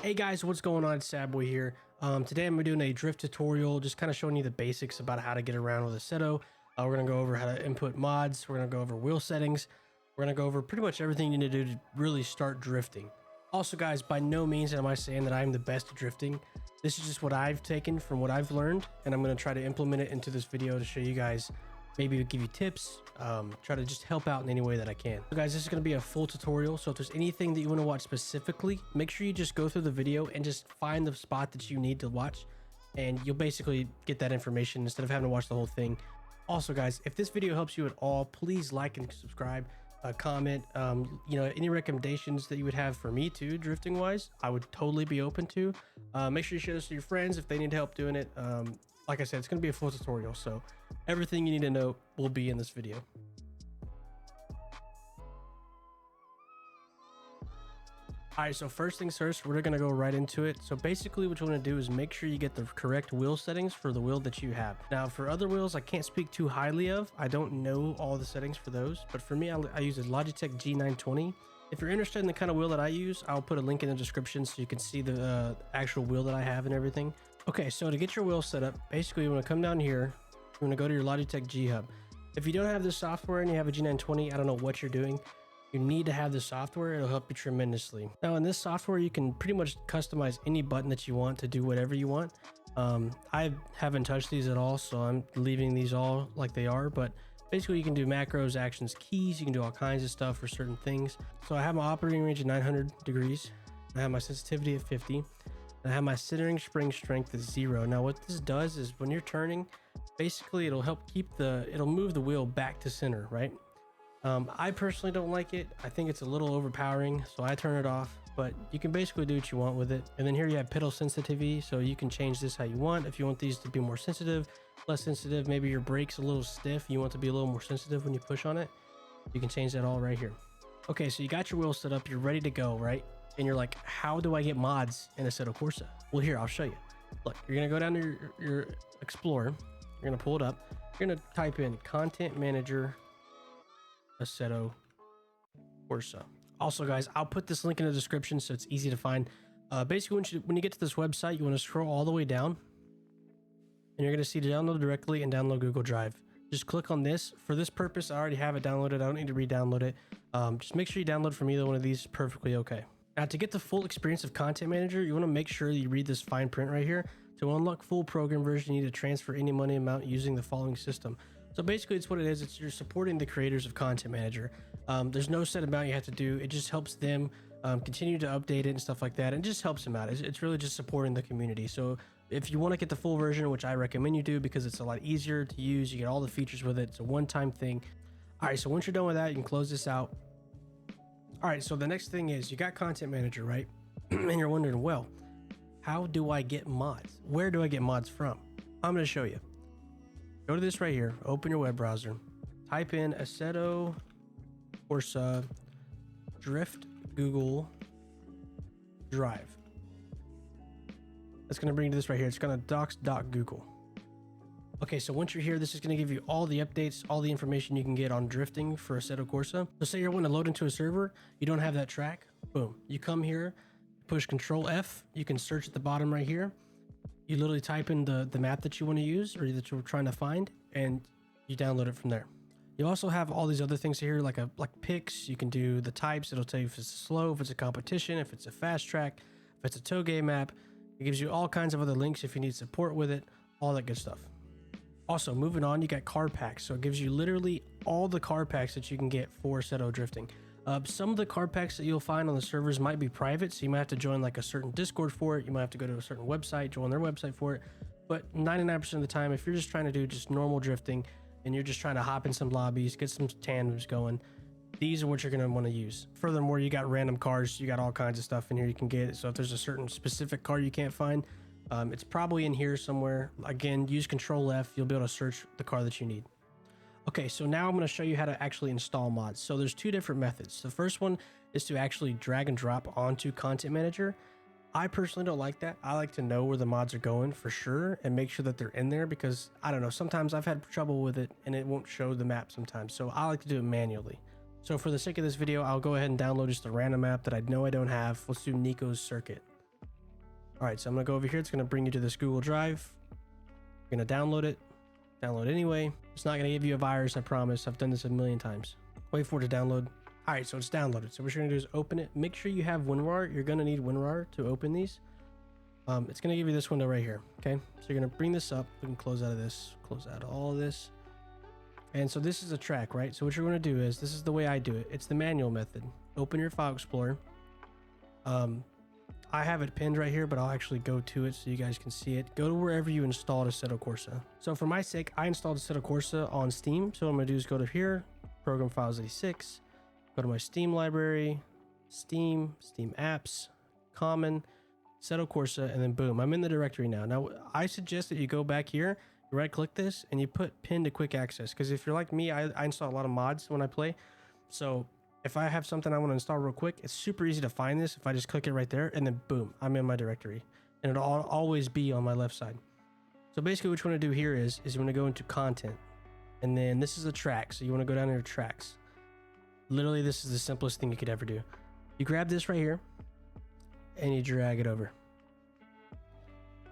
Hey guys, what's going on? It's Sad Boy here. Today I'm doing a drift tutorial, just kind of showing you the basics about how to get around with Assetto. We're going to go over how to input mods. We're going to go over wheel settings. We're going to go over pretty much everything you need to do to really start drifting. Also guys, by no means am I saying that I'm the best at drifting. This is just what I've taken from what I've learned, and I'm going to try to implement it into this video to show you guys, maybe give you tips, try to just help out in any way that I can. So guys, this is going to be a full tutorial, so if there's anything that you want to watch specifically, make sure you just go through the video and just find the spot that you need to watch, and you'll basically get that information instead of having to watch the whole thing. Also guys, if this video helps you at all, please like and subscribe, comment, you know, any recommendations that you would have for me too, drifting wise, I would totally be open to. Make sure you share this to your friends if they need help doing it. Like I said, it's going to be a full tutorial, so everything you need to know will be in this video. All right, so first things first, we're going to go right into it. So basically what you want to do is make sure you get the correct wheel settings for the wheel that you have. Now for other wheels, I can't speak too highly of. I don't know all the settings for those, but for me, I use a Logitech G920. If you're interested in the kind of wheel that I use, I'll put a link in the description so you can see the actual wheel that I have and everything. Okay, so to get your wheel set up, basically you want to come down here, you want to go to your Logitech G Hub. If you don't have this software and you have a G920, I don't know what you're doing. You need to have the software. It'll help you tremendously. Now in this software, you can pretty much customize any button that you want to do whatever you want. I haven't touched these at all, so I'm leaving these all like they are, but basically you can do macros, actions, keys. You can do all kinds of stuff for certain things. So I have my operating range at 900 degrees. I have my sensitivity at 50. And I have my centering spring strength at 0. Now what this does is when you're turning, basically it'll help it'll move the wheel back to center, right? I personally don't like it. I think it's a little overpowering, so I turn it off, but you can basically do what you want with it. And then here you have pedal sensitivity, so you can change this how you want. If you want these to be more sensitive, less sensitive, maybe your brake's a little stiff, you want to be a little more sensitive when you push on it, you can change that all right here. Okay, so you got your wheel set up, you're ready to go, right? And you're like, how do I get mods in Assetto Corsa? Well, here, I'll show you. Look, you're gonna go down to your Explorer, you're gonna pull it up, you're gonna type in Content Manager Assetto Corsa. Also guys, I'll put this link in the description so it's easy to find. Basically when you get to this website, you want to scroll all the way down and you're going to see download directly and download Google Drive. Just click on this. For this purpose, I already have it downloaded. I don't need to re-download it. Just make sure you download from either one of these, perfectly okay. Now to get the full experience of Content Manager, you want to make sure you read this fine print right here. To unlock full program version, you need to transfer any money amount using the following system. So basically it's what it is. It's you're supporting the creators of Content Manager. There's no set amount you have to do. It just helps them continue to update it and stuff like that. And just helps them out. It's really just supporting the community. So if you want to get the full version, which I recommend you do because it's a lot easier to use, you get all the features with it. It's a one-time thing. All right, so once you're done with that, you can close this out. All right, so the next thing is you got Content Manager, right? And you're wondering, well, how do I get mods? Where do I get mods from? I'm going to show you. Go to this right here, open your web browser, type in Assetto Corsa Drift Google Drive. That's going to bring you to this right here. It's going to docs.google. Okay, so once you're here, this is going to give you all the updates, all the information you can get on drifting for Assetto Corsa. So say you're wanting to load into a server, you don't have that track, boom. You come here, push Control F, you can search at the bottom right here. You literally type in the map that you want to use or that you're trying to find, and you download it from there. You also have all these other things here, like picks. You can do the types. It'll tell you if it's slow, if it's a competition, if it's a fast track, if it's a toge map. It gives you all kinds of other links if you need support with it, all that good stuff. Also, moving on, you got car packs. So it gives you literally all the car packs that you can get for Assetto drifting. Some of the car packs that you'll find on the servers might be private, so you might have to join like a certain Discord for it. You might have to go to a certain website, join their website for it. But 99% of the time, if you're just trying to do just normal drifting and you're just trying to hop in some lobbies, get some tandems going, these are what you're going to want to use. Furthermore, you got random cars, you got all kinds of stuff in here you can get. So if there's a certain specific car you can't find, it's probably in here somewhere. Again, use Control F, you'll be able to search the car that you need. Okay, so now I'm going to show you how to actually install mods. So there's two different methods. The first one is to actually drag and drop onto Content Manager. I personally don't like that. I like to know where the mods are going for sure and make sure that they're in there because, I don't know, sometimes I've had trouble with it and it won't show the map sometimes. So I like to do it manually. So for the sake of this video, I'll go ahead and download just a random map that I know I don't have. Let's do Nico's Circuit. All right, so I'm gonna go over here. It's gonna bring you to this Google Drive. You're gonna download it. Download anyway. It's not gonna give you a virus, I promise. I've done this a million times. Wait for it to download. All right, so it's downloaded. So what you're gonna do is open it. Make sure you have WinRAR. You're gonna need WinRAR to open these. It's gonna give you this window right here. Okay, so you're gonna bring this up. We can close out of this. Close out all of this. And so this is a track, right? So what you're gonna do is, this is the way I do it. It's the manual method. Open your file explorer. I have it pinned right here, but I'll actually go to it so you guys can see it. Go to wherever you installed Assetto Corsa. So for my sake, I installed Assetto Corsa on Steam. So what I'm gonna do is go to here, Program Files 86, go to my Steam library, Steam Apps, Common, Assetto Corsa, and then boom, I'm in the directory now. Now, I suggest that you go back here, you right click this, and you put pin to quick access. Because if you're like me, I install a lot of mods when I play. So if I have something I want to install real quick, it's super easy to find this if I just click it right there, and then boom, I'm in my directory. And it'll always be on my left side. So basically what you want to do here is you want to go into content. And then this is a track, so you want to go down into tracks. Literally, this is the simplest thing you could ever do. You grab this right here, and you drag it over.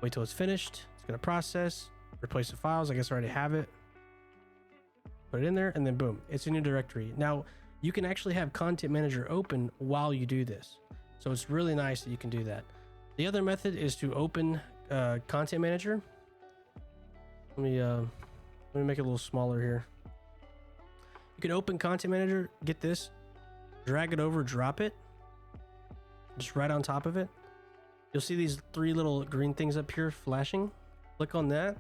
Wait till it's finished. It's going to process, replace the files. I guess I already have it. Put it in there, and then boom, it's in your directory. Now, you can actually have Content Manager open while you do this. So it's really nice that you can do that. The other method is to open Content Manager. Let me make it a little smaller here. You can open Content Manager, get this, drag it over, drop it, just right on top of it. You'll see these three little green things up here flashing. Click on that,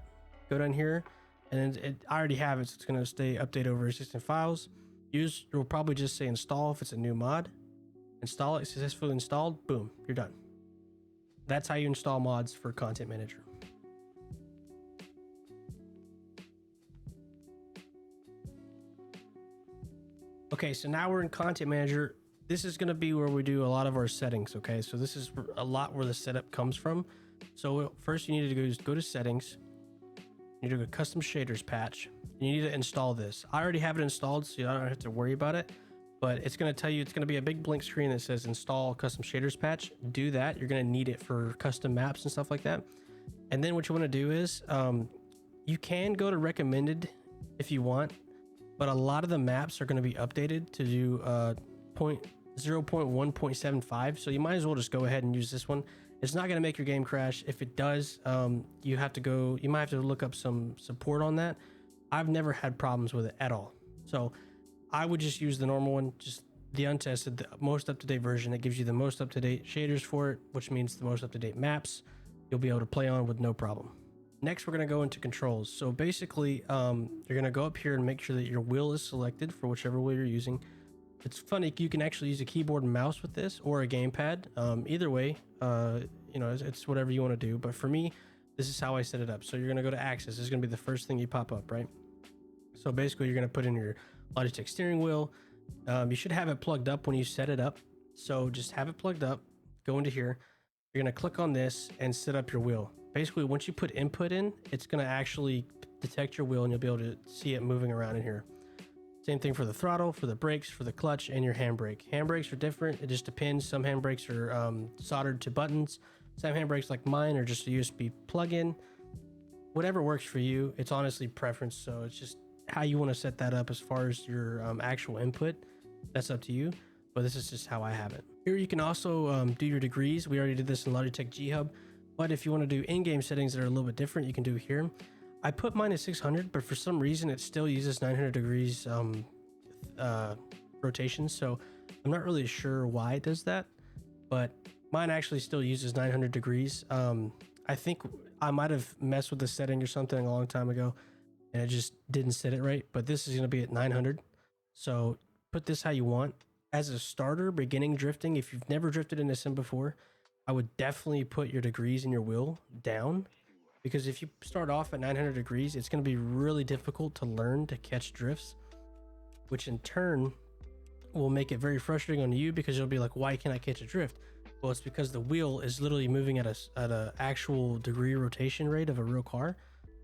go down here, and I already have it, so it's gonna stay update over existing files. You'll probably just say install if it's a new mod. Install it, successfully installed, boom, you're done. That's how you install mods for Content Manager. Okay, so now we're in Content Manager. This is gonna be where we do a lot of our settings, okay? So this is a lot where the setup comes from. So first you need to go to settings. You need to go custom shaders patch. You need to install this. I already have it installed, so I don't have to worry about it. But it's going to tell you, it's going to be a big blank screen that says install custom shaders patch. Do that. You're going to need it for custom maps and stuff like that. And then what you want to do is you can go to recommended if you want, but a lot of the maps are going to be updated to do 0.1.75. So you might as well just go ahead and use this one. It's not going to make your game crash. If it does, you might have to look up some support on that. I've never had problems with it at all. So I would just use the normal one, just the untested, the most up-to-date version that gives you the most up-to-date shaders for it, which means the most up-to-date maps you'll be able to play on with no problem. Next, we're going to go into controls. So basically, you're going to go up here and make sure that your wheel is selected for whichever wheel you're using. It's funny, you can actually use a keyboard and mouse with this or a gamepad. Either way, it's whatever you want to do. But for me, this is how I set it up. So you're going to go to Access. This is going to be the first thing you pop up, right? So basically, you're going to put in your Logitech steering wheel. You should have it plugged up when you set it up. So just have it plugged up. Go into here. You're going to click on this and set up your wheel. Basically, once you put input in, it's going to actually detect your wheel and you'll be able to see it moving around in here. Same thing for the throttle, for the brakes, for the clutch, and your handbrake. Handbrakes are different. It just depends. Some handbrakes are soldered to buttons. Some handbrakes like mine are just a USB plug-in. Whatever works for you. It's honestly preference. So it's just how you want to set that up as far as your actual input. That's up to you. But this is just how I have it. Here you can also do your degrees. We already did this in Logitech G Hub. But if you want to do in-game settings that are a little bit different, you can do here. I put mine at 600, but for some reason it still uses 900 degrees rotation. So I'm not really sure why it does that, but mine actually still uses 900 degrees. I think I might have messed with the setting or something a long time ago and it just didn't set it right, but this is going to be at 900. So put this how you want. As a starter, beginning drifting, if you've never drifted in a sim before, I would definitely put your degrees in your wheel down. Because if you start off at 900 degrees, it's going to be really difficult to learn to catch drifts, which in turn will make it very frustrating on you because you'll be like, why can't I catch a drift? Well, it's because the wheel is literally moving at a actual degree rotation rate of a real car,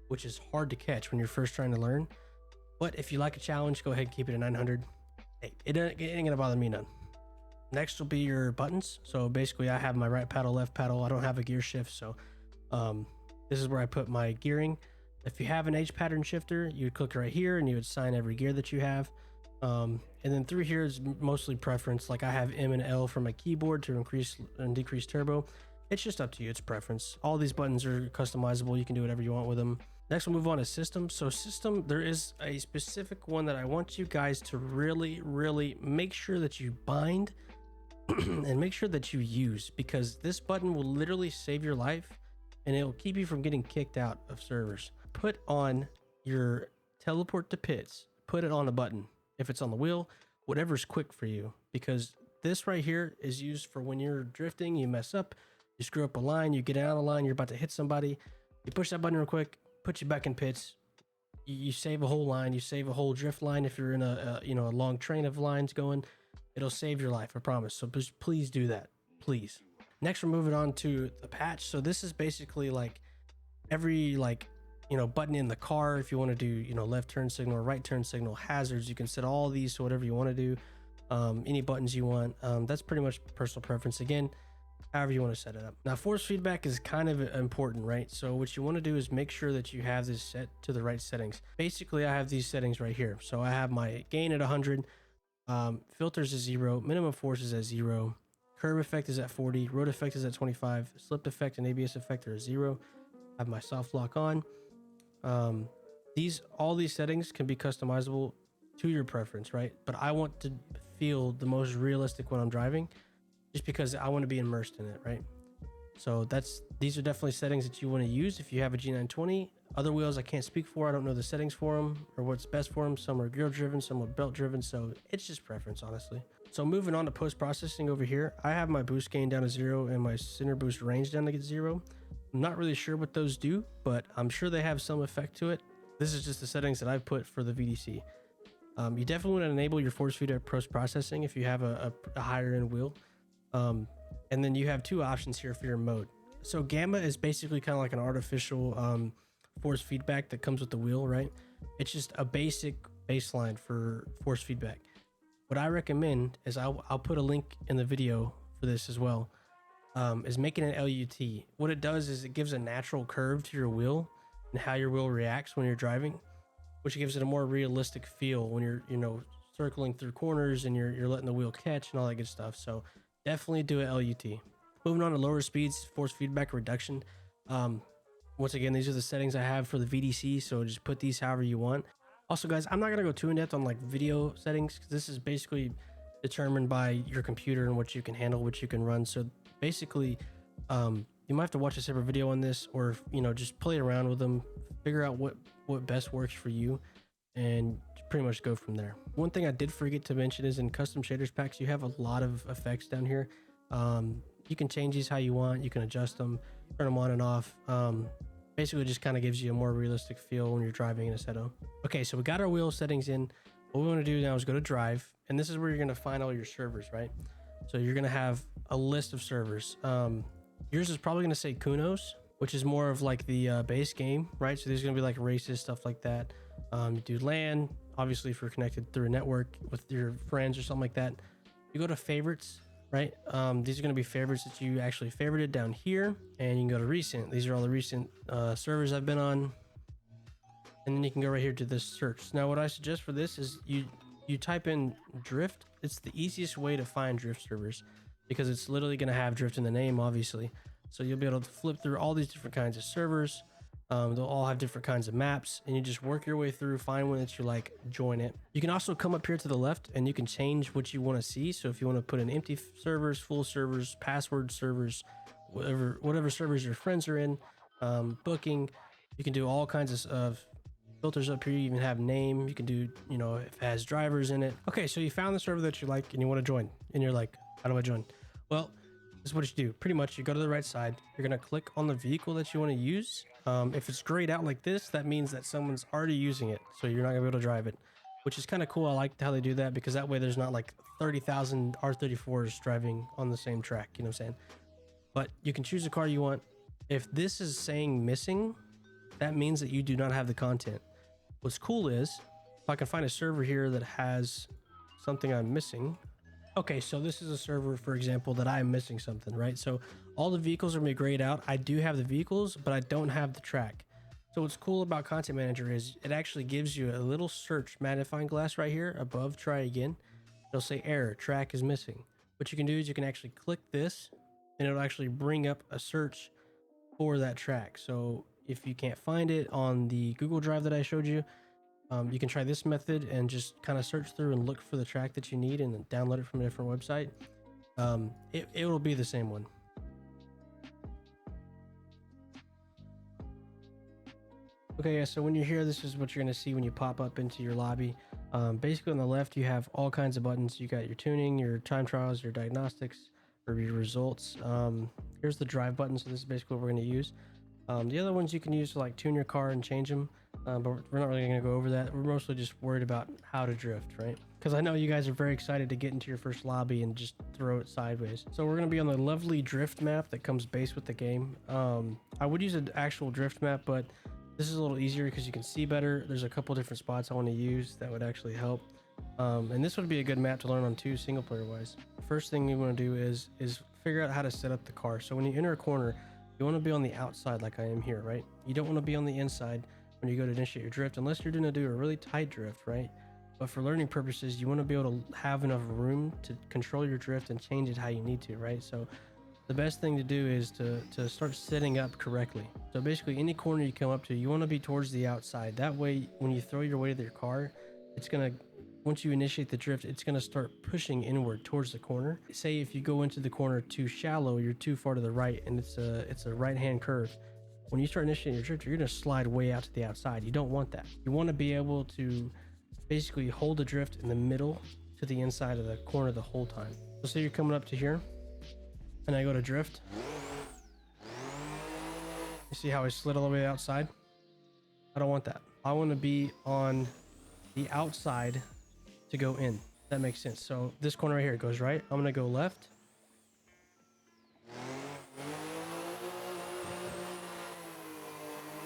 which is hard to catch when you're first trying to learn. But if you like a challenge, go ahead and keep it at 900. Hey, it ain't going to bother me none. Next will be your buttons. So basically I have my right paddle, left paddle. I don't have a gear shift. So this is where I put my gearing. If you have an H pattern shifter, you would click right here and you would assign every gear that you have. And then through here is mostly preference. Like I have M and L for my keyboard to increase and decrease turbo. It's just up to you. It's preference. All these buttons are customizable. You can do whatever you want with them. Next, we'll move on to system. So system, there is a specific one that I want you guys to really, really make sure that you bind and make sure that you use, because this button will literally save your life and it'll keep you from getting kicked out of servers. Put on your teleport to pits, put it on a button. If it's on the wheel, whatever's quick for you, because this right here is used for when you're drifting, you mess up, you screw up a line, you get out of the line, you're about to hit somebody, you push that button real quick, put you back in pits. You save a whole line, you save a whole drift line. If you're in a long train of lines going, it'll save your life, I promise. So please do that, please. Next, we're moving on to the patch. So this is basically like every button in the car. If you want to do left turn signal, right turn signal, hazards, you can set all these to whatever you want to do. Any buttons you want. That's pretty much personal preference. Again, however you want to set it up. Now, force feedback is kind of important, right? So what you want to do is make sure that you have this set to the right settings. Basically, I have these settings right here. So I have my gain at 100, filters is 0, minimum force is at 0, curb effect is at 40, road effect is at 25, slip effect and ABS effect are 0. I have my soft lock on. All these settings can be customizable to your preference, right? But I want to feel the most realistic when I'm driving, just because I want to be immersed in it, right? So these are definitely settings that you want to use if you have a G920. Other wheels I can't speak for. I don't know the settings for them or what's best for them. Some are gear driven, some are belt driven. So it's just preference, honestly. So moving on to post-processing over here, I have my boost gain down to 0 and my center boost range down to 0. I'm not really sure what those do, but I'm sure they have some effect to it. This is just the settings that I've put for the VDC. You definitely want to enable your force feedback post-processing if you have a higher end wheel. And then you have two options here for your mode. So gamma is basically kind of like an artificial force feedback that comes with the wheel, right? It's just a basic baseline for force feedback. What I recommend is I'll put a link in the video for this as well, is making an LUT. What it does is it gives a natural curve to your wheel and how your wheel reacts when you're driving, which gives it a more realistic feel when you're circling through corners and you're letting the wheel catch and all that good stuff. So definitely do a LUT. Moving on to lower speeds, force feedback reduction. Once again, these are the settings I have for the VDC, so just put these however you want. Also, guys, I'm not going to go too in depth on like video settings, because this is basically determined by your computer and what you can handle, what you can run. So basically, you might have to watch a separate video on this, or just play around with them, figure out what best works for you, and pretty much go from there. One thing I did forget to mention is in custom shaders packs, you have a lot of effects down here. You can change these how you want. You can adjust them, turn them on and off. Basically just kind of gives you a more realistic feel when you're driving in Assetto. Okay, so we got our wheel settings in. What we want to do now is go to drive, and this is where you're going to find all your servers, right? So you're going to have a list of servers. Yours is probably going to say Kunos, which is more of like the base game, right? So there's going to be like races, stuff like that. You do LAN, obviously if you're connected through a network with your friends or something like that. You go to favorites, right? These are going to be favorites that you actually favorited down here, and you can go to recent. These are all the recent servers I've been on, and then you can go right here to this search. Now what I suggest for this is you type in drift. It's the easiest way to find drift servers, because it's literally going to have drift in the name, obviously. So you'll be able to flip through all these different kinds of servers. They'll all have different kinds of maps, and you just work your way through, find one that you like, join it. You can also come up here to the left and you can change what you want to see. So if you want to put in empty servers, full servers, password servers, whatever servers your friends are in, booking, you can do all kinds of filters up here. You even have name. You can do, if it has drivers in it. Okay, so you found the server that you like and you want to join, and you're like, how do I join? Well, this is what you do. Pretty much you go to the right side, you're going to click on the vehicle that you want to use. If it's grayed out like this, that means that someone's already using it, so you're not gonna be able to drive it, which is kind of cool. I like how they do that, because that way there's not like 30,000 R34s driving on the same track, you know what I'm saying? But you can choose the car you want. If this is saying missing, that means that you do not have the content. What's cool is, if I can find a server here that has something I'm missing. Okay, so this is a server, for example, that I'm missing something, right? So all the vehicles are gonna be grayed out. I do have the vehicles, but I don't have the track. So what's cool about Content Manager is it actually gives you a little search magnifying glass right here above try again. It'll say error, track is missing. What you can do is you can actually click this and it'll actually bring up a search for that track. So if you can't find it on the Google Drive that I showed you, you can try this method and just kind of search through and look for the track that you need and then download it from a different website. It will be the same one. Okay, yeah, so when you're here, this is what you're going to see when you pop up into your lobby. Basically on the left, you have all kinds of buttons. You got your tuning, your time trials, your diagnostics, or your results. Here's the drive button, so this is basically what we're going to use. The other ones you can use to like tune your car and change them, but we're not really going to go over that. We're mostly just worried about how to drift, right? Because I know you guys are very excited to get into your first lobby and just throw it sideways. So we're going to be on the lovely drift map that comes base with the game. I would use an actual drift map, but this is a little easier because you can see better. There's a couple different spots I want to use that would actually help. And this would be a good map to learn on too, single player wise. First thing you want to do is figure out how to set up the car. So when you enter a corner, you want to be on the outside like I am here, right? You don't want to be on the inside when you go to initiate your drift unless you're going to do a really tight drift, right? But for learning purposes, you want to be able to have enough room to control your drift and change it how you need to, right? So the best thing to do is to start setting up correctly. So basically any corner you come up to, you want to be towards the outside. That way, when you throw your weight of your car, it's going to, once you initiate the drift, it's going to start pushing inward towards the corner. Say if you go into the corner too shallow, you're too far to the right and it's a right-hand curve. When you start initiating your drift, you're going to slide way out to the outside. You don't want that. You want to be able to basically hold the drift in the middle to the inside of the corner the whole time. So say you're coming up to here and I go to drift. You see how I slid all the way outside? I don't want that. I want to be on the outside to go in. That makes sense. So this corner right here goes right. I'm going to go left.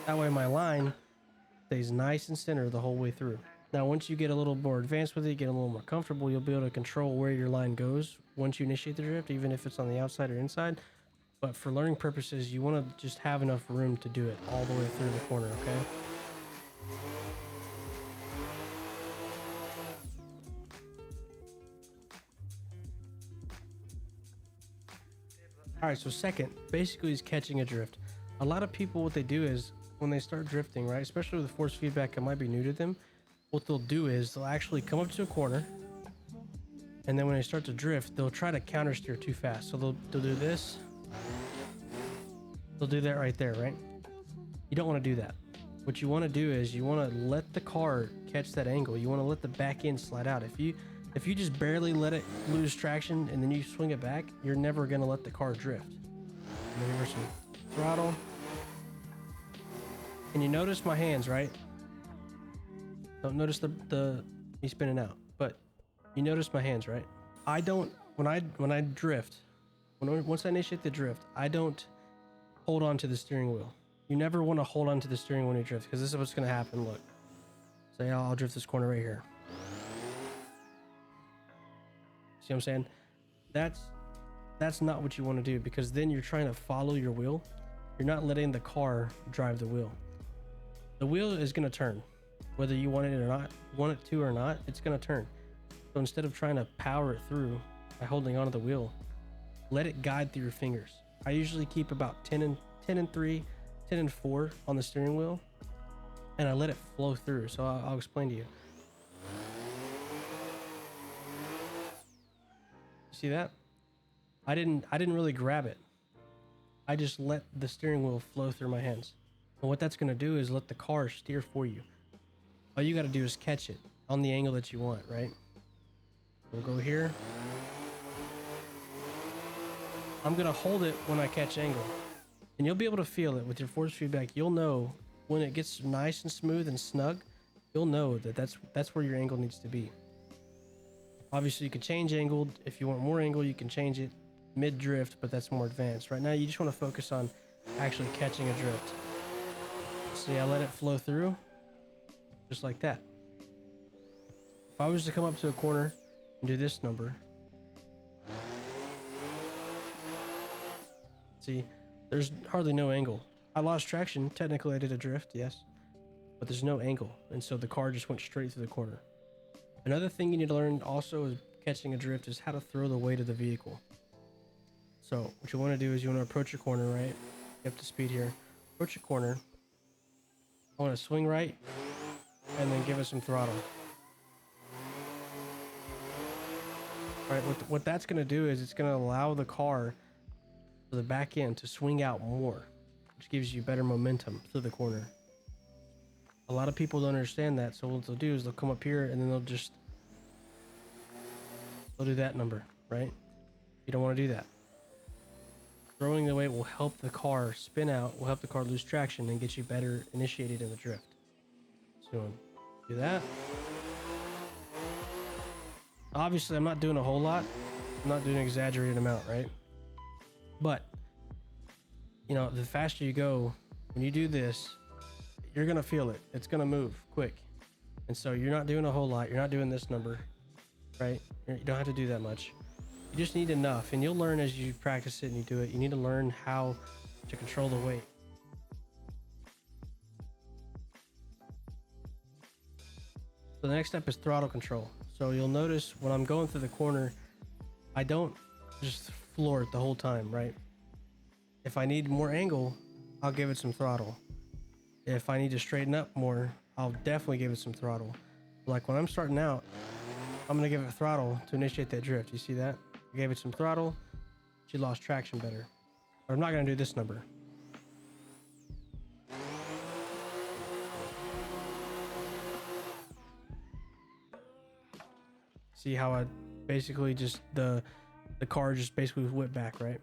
That way my line stays nice and center the whole way through. Now, once you get a little more advanced with it, get a little more comfortable, you'll be able to control where your line goes once you initiate the drift, even if it's on the outside or inside. But for learning purposes, you want to just have enough room to do it all the way through the corner, okay? All right, so second, basically is catching a drift. A lot of people, what they do is when they start drifting, right, especially with force feedback, it might be new to them. What they'll do is they'll actually come up to a corner, and then when they start to drift, they'll try to counter steer too fast. So they'll do this. They'll do that right there, right? You don't want to do that. What you want to do is you want to let the car catch that angle. You want to let the back end slide out. If you just barely let it lose traction and then you swing it back, you're never going to let the car drift. Maybe there's some throttle. And you notice my hands, right? Don't notice the me spinning out, but you notice my hands, right? I don't, when I drift, once I initiate the drift, I don't hold on to the steering wheel. You never want to hold on to the steering wheel when you drift, because this is what's going to happen. Look, say I'll drift this corner right here. See what I'm saying? That's not what you want to do, because then you're trying to follow your wheel. You're not letting the car drive the wheel. The wheel is going to turn. Whether you want it or not, want it to or not, it's going to turn. So instead of trying to power it through by holding onto the wheel, let it guide through your fingers. I usually keep about 10 and 3, 10 and 4 on the steering wheel, and I let it flow through. So I'll explain to you. See that? I didn't really grab it. I just let the steering wheel flow through my hands. And what that's going to do is let the car steer for you. All you got to do is catch it on the angle that you want, right? We'll go here. I'm going to hold it when I catch angle. And you'll be able to feel it with your force feedback. You'll know when it gets nice and smooth and snug, you'll know that that's where your angle needs to be. Obviously, you can change angle. If you want more angle, you can change it mid-drift, but that's more advanced. Right now, you just want to focus on actually catching a drift. See, I let it flow through. Just like that. If I was to come up to a corner and do this number, See, there's hardly no angle. I lost traction. Technically, I did a drift, yes, but there's no angle. And so the car just went straight through the corner. Another thing you need to learn also is catching a drift is how to throw the weight of the vehicle. So what you want to do is you want to approach your corner, right? Get up to speed here. Approach your corner. I want to swing right and then give it some throttle. All right, what that's going to do is it's going to allow the car, for the back end, to swing out more, which gives you better momentum through the corner. A lot of people don't understand that, so what they'll do is they'll come up here and then they'll do that number, right? You don't want to do that. Throwing the weight will help the car spin out, will help the car lose traction and get you better initiated in the drift. So do that. Obviously, I'm not doing a whole lot. I'm not doing an exaggerated amount, right? But, you know, the faster you go, when you do this, you're going to feel it. It's going to move quick. And so you're not doing a whole lot. You're not doing this number, right? You don't have to do that much. You just need enough. And you'll learn as you practice it and you do it. You need to learn how to control the weight. So the next step is throttle control. So you'll notice when I'm going through the corner, I don't just floor it the whole time, right? If I need more angle, I'll give it some throttle. If I need to straighten up more, I'll definitely give it some throttle. Like when I'm starting out, I'm gonna give it throttle to initiate that drift. You see that? I gave it some throttle, she lost traction better. But I'm not gonna do this number. See how I basically just, the car just basically whipped back, right?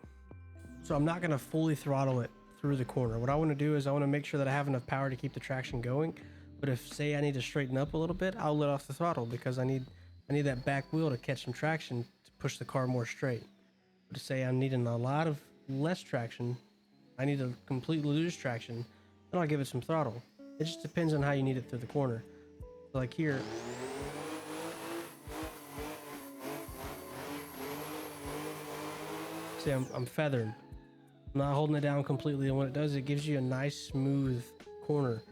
So I'm not gonna fully throttle it through the corner. What I wanna do is I wanna make sure that I have enough power to keep the traction going. But if, say, I need to straighten up a little bit, I'll let off the throttle because I need that back wheel to catch some traction to push the car more straight. But to say I'm needing a lot of less traction, I need to completely lose traction, then I'll give it some throttle. It just depends on how you need it through the corner. So like here, see, I'm feathering. I'm not holding it down completely, and what it does, it gives you a nice smooth corner.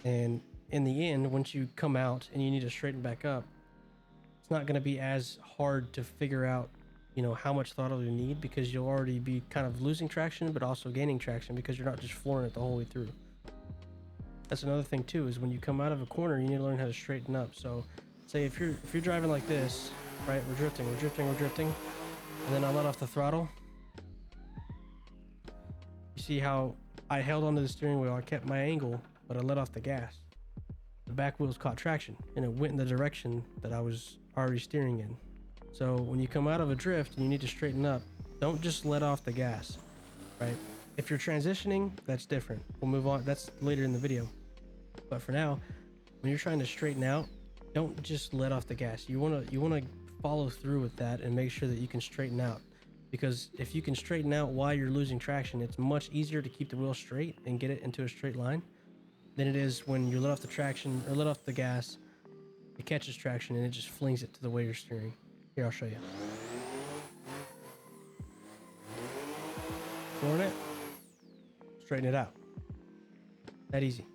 And in the end, once you come out and you need to straighten back up, it's not going to be as hard to figure out, you know, how much throttle you need, because you'll already be kind of losing traction but also gaining traction because you're not just flooring it the whole way through. That's another thing too, is when you come out of a corner, you need to learn how to straighten up. So say if you're driving like this, right, we're drifting, and then I let off the throttle. You see how I held onto the steering wheel, I kept my angle, but I let off the gas. The back wheels caught traction and it went in the direction that I was already steering in. So when you come out of a drift and you need to straighten up, don't just let off the gas, right? If you're transitioning, that's different. We'll move on. That's later in the video. But for now, when you're trying to straighten out, don't just let off the gas. You want to follow through with that and make sure that you can straighten out. Because if you can straighten out while you're losing traction, it's much easier to keep the wheel straight and get it into a straight line than it is when you let off the traction or let off the gas. It catches traction and it just flings it to the way you're steering. Here, I'll show you. Flooring it, straighten it out. That easy.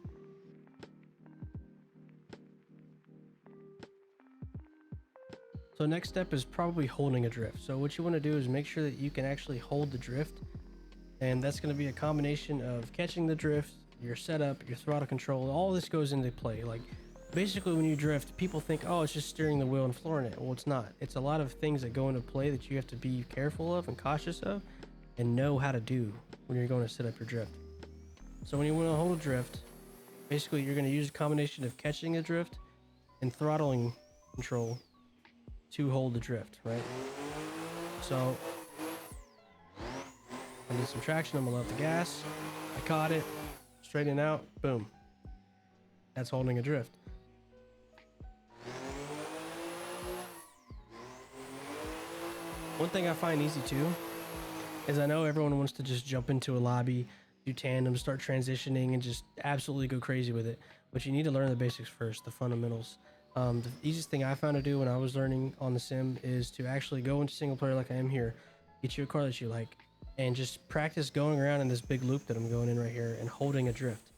So next step is probably holding a drift. So what you want to do is make sure that you can actually hold the drift. And that's going to be a combination of catching the drift, your setup, your throttle control. All this goes into play. Like basically when you drift, people think, oh, it's just steering the wheel and flooring it. Well, it's not. It's a lot of things that go into play that you have to be careful of and cautious of and know how to do when you're going to set up your drift. So when you want to hold a drift, basically you're going to use a combination of catching a drift and throttling control to hold the drift, right? So I need some traction, I'm gonna let the gas, I caught it, straighten it out, boom. That's holding a drift. One thing I find easy too is I know everyone wants to just jump into a lobby, do tandem, start transitioning and just absolutely go crazy with it, but you need to learn the basics first, the fundamentals. The easiest thing I found to do when I was learning on the sim is to actually go into single player like I am here, get you a car that you like, and just practice going around in this big loop that I'm going in right here and holding a drift.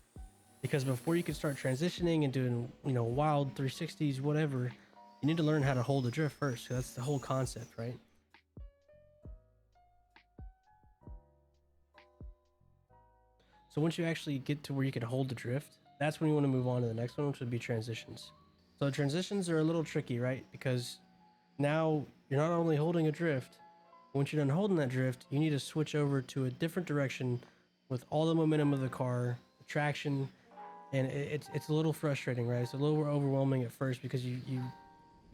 Because before you can start transitioning and doing, you know, wild 360s, whatever, you need to learn how to hold a drift first. So that's the whole concept, right? So once you actually get to where you can hold the drift, that's when you want to move on to the next one, which would be transitions. So transitions are a little tricky, right? Because now you're not only holding a drift, once you're done holding that drift, you need to switch over to a different direction with all the momentum of the car, the traction, and it's a little frustrating, right? It's a little overwhelming at first because you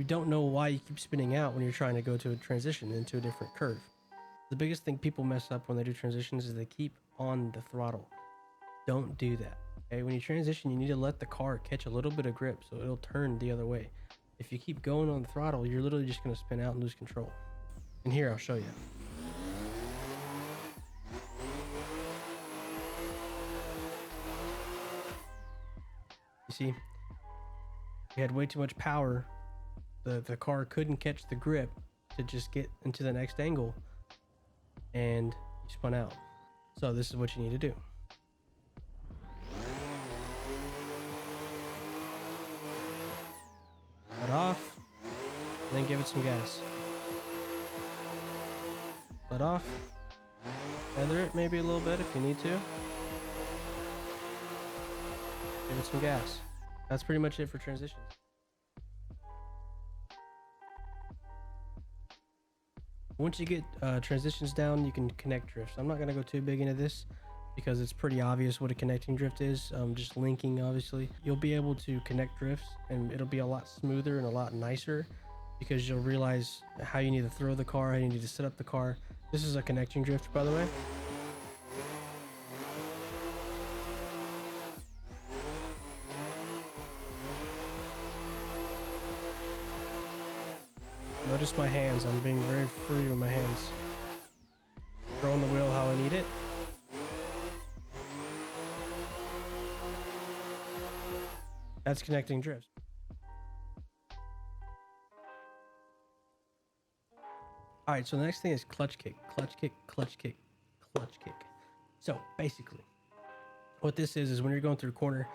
don't know why you keep spinning out when you're trying to go to a transition into a different curve. The biggest thing people mess up when they do transitions is they keep on the throttle. Don't do that. Okay, when you transition, you need to let the car catch a little bit of grip so it'll turn the other way. If you keep going on the throttle, you're literally just going to spin out and lose control. And here, I'll show you. You see, you had way too much power. The car couldn't catch the grip to just get into the next angle, and you spun out. So this is what you need to do. Let off, and then give it some gas. Let off, feather it maybe a little bit if you need to. Give it some gas. That's pretty much it for transitions. Once you get transitions down, you can connect drifts. I'm not going to go too big into this because it's pretty obvious what a connecting drift is. Just linking, obviously. You'll be able to connect drifts, and it'll be a lot smoother and a lot nicer because you'll realize how you need to throw the car, how you need to set up the car. This is a connecting drift, by the way. Notice my hands. I'm being very free with my hands. Throwing the wheel how I need it. That's connecting drifts. All right, so the next thing is clutch kick, clutch kick, clutch kick, clutch kick. So basically, what this is when you're going through a corner,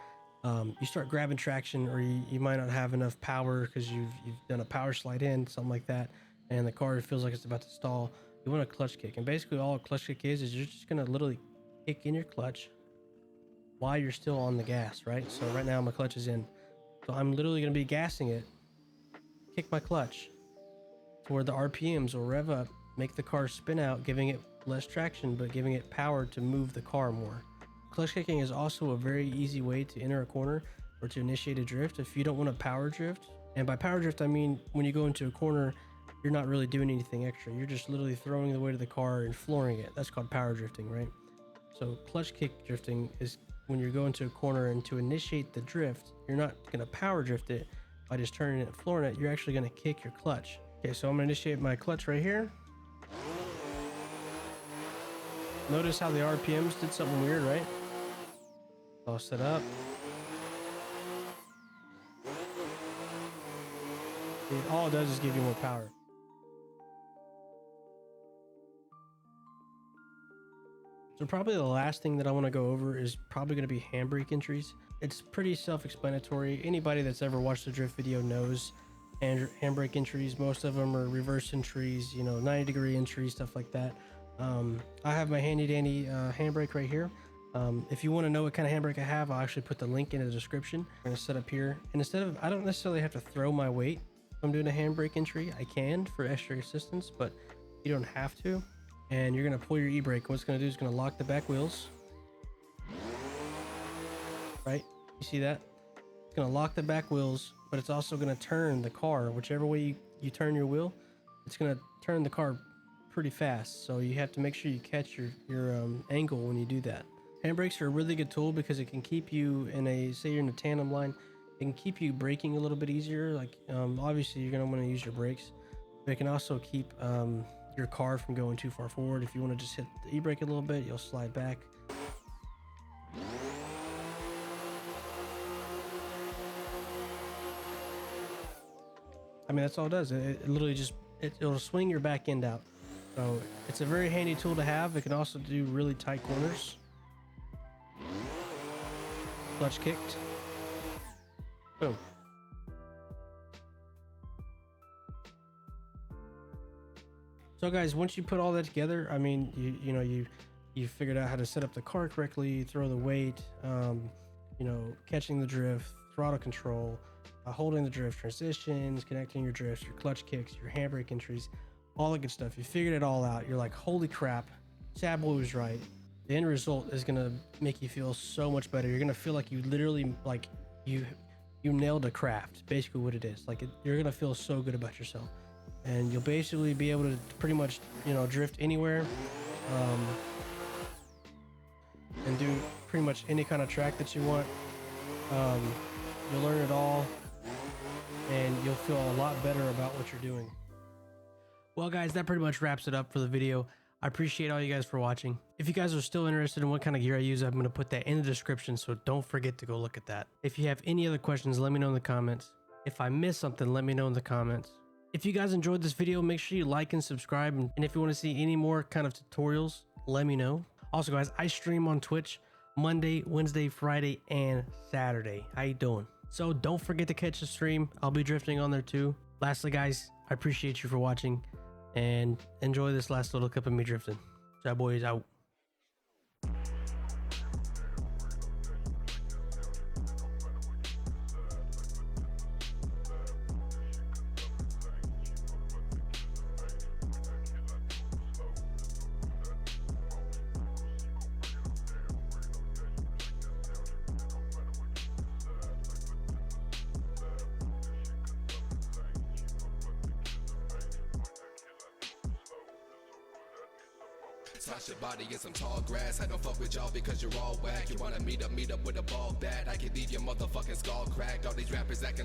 you start grabbing traction, or you might not have enough power because you've done a power slide in, something like that, and the car feels like it's about to stall. You want a clutch kick, and basically all a clutch kick is you're just gonna literally kick in your clutch while you're still on the gas, right? So right now my clutch is in, so I'm literally gonna be gassing it, kick my clutch to where the RPMs will rev up, make the car spin out, giving it less traction but giving it power to move the car more. Clutch kicking is also a very easy way to enter a corner or to initiate a drift if you don't want to power drift. And by power drift, I mean when you go into a corner, you're not really doing anything extra. You're just literally throwing the weight of the car and flooring it. That's called power drifting, right? So clutch kick drifting is when you're going to a corner, and to initiate the drift, you're not going to power drift it by just turning it and flooring it. You're actually going to kick your clutch. Okay, so I'm going to initiate my clutch right here. Notice how the RPMs did something weird, right? All set up. All it does is give you more power. So probably the last thing that I want to go over is probably going to be handbrake entries. It's pretty self-explanatory. Anybody that's ever watched a drift video knows handbrake entries. Most of them are reverse entries, you know, 90-degree entries, stuff like that. I have my handy dandy handbrake right here. If you want to know what kind of handbrake I have, I'll actually put the link in the description. I'm going to set up here, and instead of, I don't necessarily have to throw my weight if I'm doing a handbrake entry. I can for extra assistance, but you don't have to. And you're going to pull your e-brake. What it's going to do is going to lock the back wheels. Right? You see that? It's going to lock the back wheels, but it's also going to turn the car. Whichever way you turn your wheel, it's going to turn the car pretty fast. So you have to make sure you catch your angle when you do that. Handbrakes are a really good tool because it can keep you in a, say you're in a tandem line, it can keep you braking a little bit easier. Like obviously you're going to want to use your brakes, but it can also keep your car from going too far forward. If you want to just hit the e-brake a little bit, you'll slide back. I mean, that's all it does. It literally just, it'll swing your back end out. So it's a very handy tool to have. It can also do really tight corners. Clutch kicked. Boom. So guys, once you put all that together, I mean, you figured out how to set up the car correctly, throw the weight, catching the drift, throttle control, holding the drift, transitions, connecting your drifts, your clutch kicks, your handbrake entries, all the good stuff. You figured it all out. You're like, holy crap, Sad Boy was right. The end result is gonna make you feel so much better. You're gonna feel like you literally, like, you nailed a craft. Basically what it is. Like, you're gonna feel so good about yourself, and you'll basically be able to pretty much, drift anywhere, and do pretty much any kind of track that you want. You'll learn it all, and you'll feel a lot better about what you're doing. Well guys, that pretty much wraps it up for the video. I appreciate all you guys for watching. If you guys are still interested in what kind of gear I use, I'm going to put that in the description, so don't forget to go look at that. If you have any other questions, let me know in the comments. If I missed something, let me know in the comments. If you guys enjoyed this video, make sure you like and subscribe, and if you want to see any more kind of tutorials, let me know. Also guys, I stream on Twitch Monday, Wednesday, Friday, and Saturday. How you doing? So don't forget to catch the stream. I'll be drifting on there too. Lastly guys, I appreciate you for watching, and enjoy this last little clip of me drifting. Sad Boys out. Smash your body in some tall grass. I don't fuck with y'all because you're all whack. You wanna meet up with a ball bat. I can leave your motherfucking skull cracked. All these rappers acting